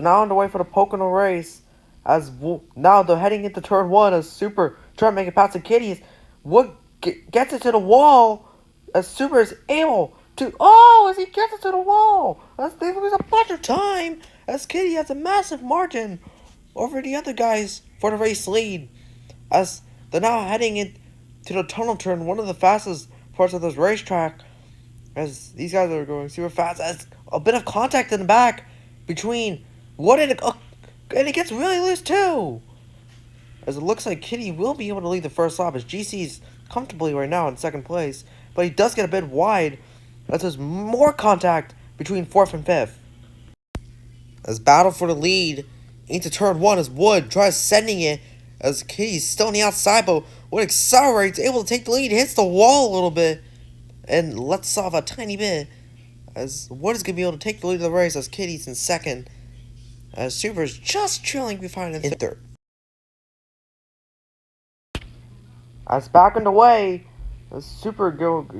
now on the way for the Pocono race. Now they're heading into turn one as Super trying to make it past the kitties. Wood gets it to the wall as Super is able to. Oh, as he gets it to the wall. As they lose a bunch of time as Kitty has a massive margin over the other guys for the race lead. As they're now heading into the tunnel turn, one of the fastest parts of this racetrack. As these guys are going super fast, as a bit of contact in the back between Wood and it gets really loose too. As it looks like Kitty will be able to lead the first lap as GC's comfortably right now in second place, but he does get a bit wide as there's more contact between fourth and fifth. As battle for the lead into turn one as Wood tries sending it as Kitty's still on the outside, but Wood accelerates, able to take the lead, hits the wall a little bit, and lets off a tiny bit. As Wood is going to be able to take the lead of the race as Kitty's in second, as Super is just trailing behind in third. As back underway, as Super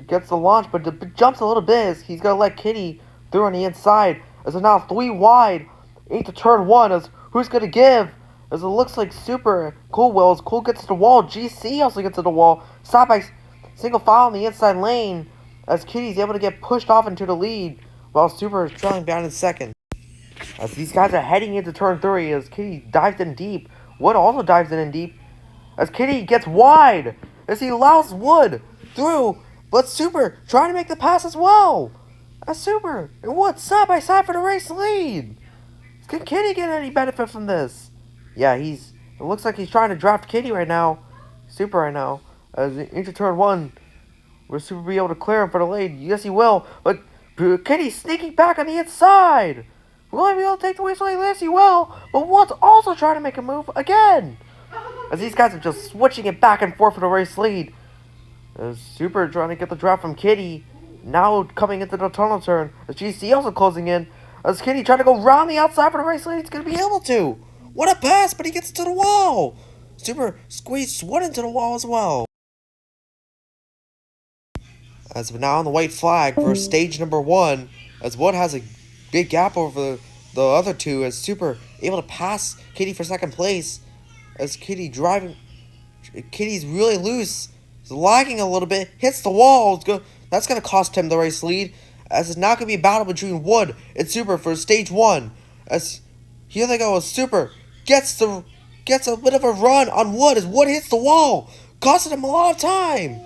gets the launch, but jumps a little bit as he's going to let Kitty through on the inside. As they're now 3 wide into turn one, as who's going to give? As it looks like Super Cool gets to the wall. GC also gets to the wall. Stop by single file in the inside lane as Kitty's able to get pushed off into the lead while Super is trailing behind in second. As these guys are heading into turn 3 as Kitty dives in deep. Wood also dives in deep as Kitty gets wide as he allows Wood through, but Super trying to make the pass as well. As Super and Wood side by side for the race lead. Can Kitty get any benefit from this? Yeah, it looks like he's trying to draft Kitty right now. Super right now. As into turn 1, will Super be able to clear him for the lead? Yes, he will. But Kitty's sneaking back on the inside. Will he be able to take the race lead? Yes, he will. But Wood's also trying to make a move again. As these guys are just switching it back and forth for the race lead. As Super trying to get the draft from Kitty. Now coming into the tunnel turn. As GC also closing in. As Kitty trying to go round the outside for the race lead. He's going to be able to. What a pass, but he gets to the wall. Super squeezed Wood into the wall as well. As we're now on the white flag for stage number 1. As Wood has a big gap over the other two. As Super able to pass Kitty for second place. As Kitty's really loose. He's lagging a little bit. Hits the wall. That's going to cost him the race lead. As it's not going to be a battle between Wood and Super for stage 1. As here they go. As Super gets a bit of a run on Wood. As Wood hits the wall. Costing him a lot of time.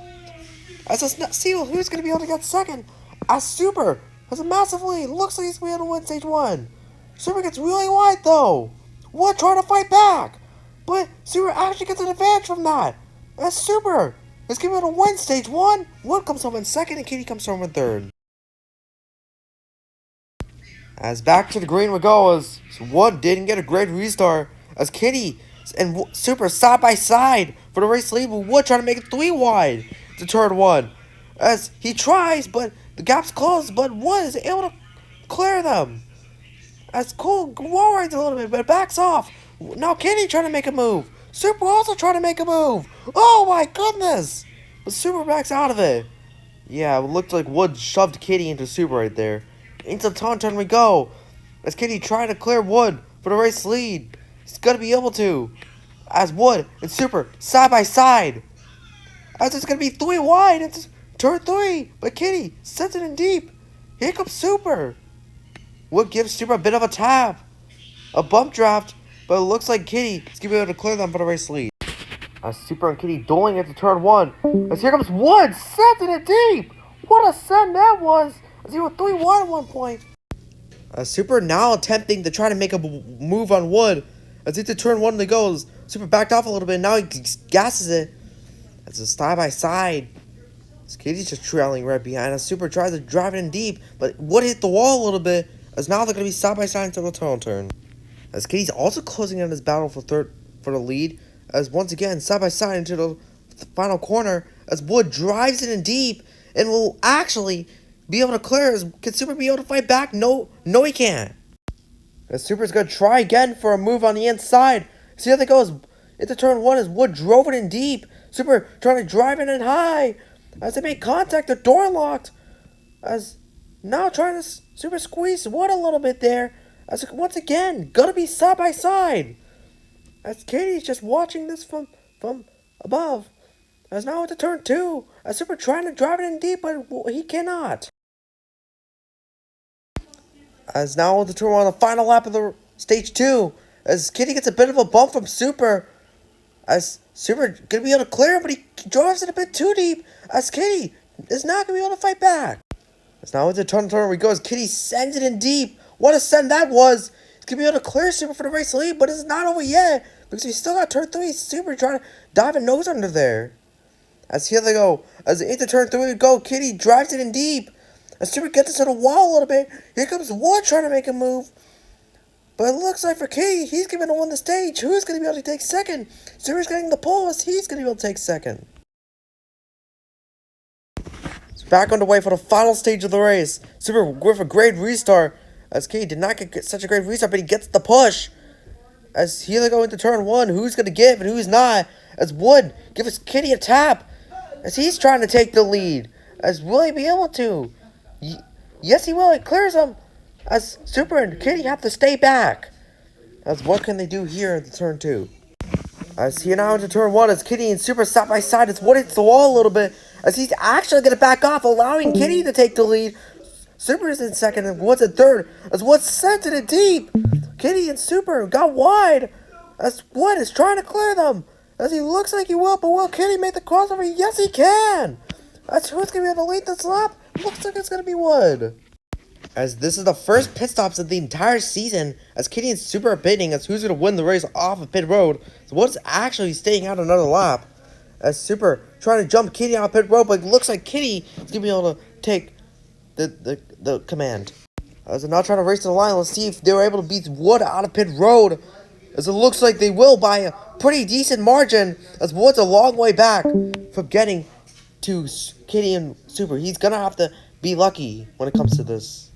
As let's see who's going to be able to get second. As Super has a massive lead. Looks like he's going to be able to win stage 1. Super gets really wide though. Wood trying to fight back. But Super actually gets an advantage from that. As Super is going to be able to win stage 1. Wood comes home in second and Kitty comes home in third. As back to the green we go as Wood didn't get a great restart. As Kitty and Super side by side for the race lead. But Wood trying to make it 3 wide to turn 1. As he tries, but the gap's closed. But Wood is able to clear them. As Cool wall rides a little bit, but backs off. Now Kitty trying to make a move. Super also trying to make a move. Oh my goodness. But Super backs out of it. Yeah, it looked like Wood shoved Kitty into Super right there. Into the tunnel turn we go. As Kitty trying to clear Wood for the race lead. He's going to be able to. As Wood and Super side by side. As it's going to be 3 wide into turn 3. But Kitty sends it in deep. Here comes Super. Wood gives Super a bit of a tap. A bump draft. But it looks like Kitty is going to be able to clear them for the race lead. As Super and Kitty dueling into turn 1. As here comes Wood. Sending it deep. What a send that was. As he went 3 wide at one point. Super now attempting to try to make a move on Wood. As into turn 1 they goes. Super backed off a little bit. Now he gasses it. As it's side by side. As Kitty's just trailing right behind. As Super tries to drive it in deep. But Wood hit the wall a little bit. As now they're going to be side by side until the tunnel turn. As Kitty's also closing in his battle for the lead. As once again side by side into the final corner. As Wood drives it in deep. And will actually be able to clear. Can Super be able to fight back? No he can't. As Super's going to try again for a move on the inside. See how that goes into turn 1 as Wood drove it in deep. Super trying to drive it in high. As they make contact, the door locked. As now trying to Super squeeze Wood a little bit there. As once again, gonna be side by side. As Katie's just watching this from above. As now into turn two. As Super trying to drive it in deep, but he cannot. As now into turn one, the final lap of the stage two. As Kitty gets a bit of a bump from Super. As Super gonna be able to clear him, but he drives it a bit too deep. As Kitty is not gonna be able to fight back. As now into turn where he goes, Kitty sends it in deep. What a send that was! He's gonna be able to clear Super for the race lead, but it's not over yet because we still got turn three. Super trying to dive a nose under there. As here they go, as into turn three we go, Kitty drives it in deep. As Super gets into the wall a little bit, here comes Wood trying to make a move. But it looks like for Kitty, he's going to win the stage. Who's going to be able to take second? Super's getting the pole as he's going to be able to take second. It's back on the way for the final stage of the race. Super with a great restart. As Kitty did not get such a great restart, but he gets the push. As here they go into turn one, who's going to give and who's not. As Wood gives Kitty a tap. As he's trying to take the lead. As will he be able to? Yes, he will. He clears him. As Super and Kitty have to stay back. As what can they do here in turn two? As here now into turn one, as Kitty and Super side by side, as Wood hits the wall a little bit. As he's actually going to back off, allowing Kitty to take the lead. Super is in second and Wood's in third. As Wood sent it in deep. Kitty and Super got wide. As Wood is trying to clear them. As he looks like he will, but will Kitty make the crossover? Yes, he can. As who's going to be able to lead this lap? Looks like it's going to be Wood. As this is the first pit stops of the entire season, as Kitty and Super are bidding as who's going to win the race off of pit road. So Wood's actually staying out another lap. As Super trying to jump Kitty out pit road, but it looks like Kitty is going to be able to take the command. As they're now trying to race to the line, let's see if they were able to beat Wood out of pit road. As it looks like they will by a pretty decent margin, as Wood's a long way back from getting to Kitty and Super. He's going to have to be lucky when it comes to this.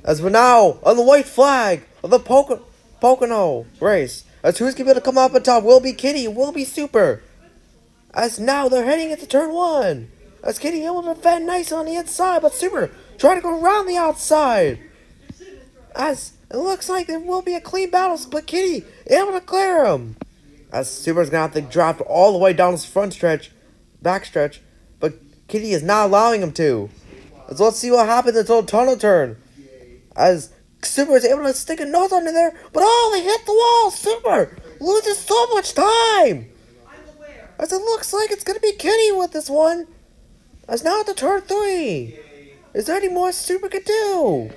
As we're now on the white flag of the Pocono race. As who's going to be able to come up on top will be Kitty, will be Super. As now they're heading into turn one. As Kitty able to defend nice on the inside, but Super trying to go around the outside. As it looks like there will be a clean battle, but Kitty able to clear him. As Super's going to have to drop all the way down his back stretch, but Kitty is not allowing him to. So let's see what happens until tunnel turn. As Super is able to stick a nose under there, but oh, they hit the wall. Super loses so much time. As it looks like it's going to be Kitty with this one. As now at the turn three. Is there any more Super could do?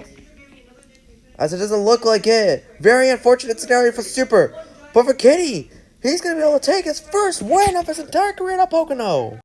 As it doesn't look like it. Very unfortunate scenario for Super. But for Kitty, he's going to be able to take his first win of his entire career at Pocono.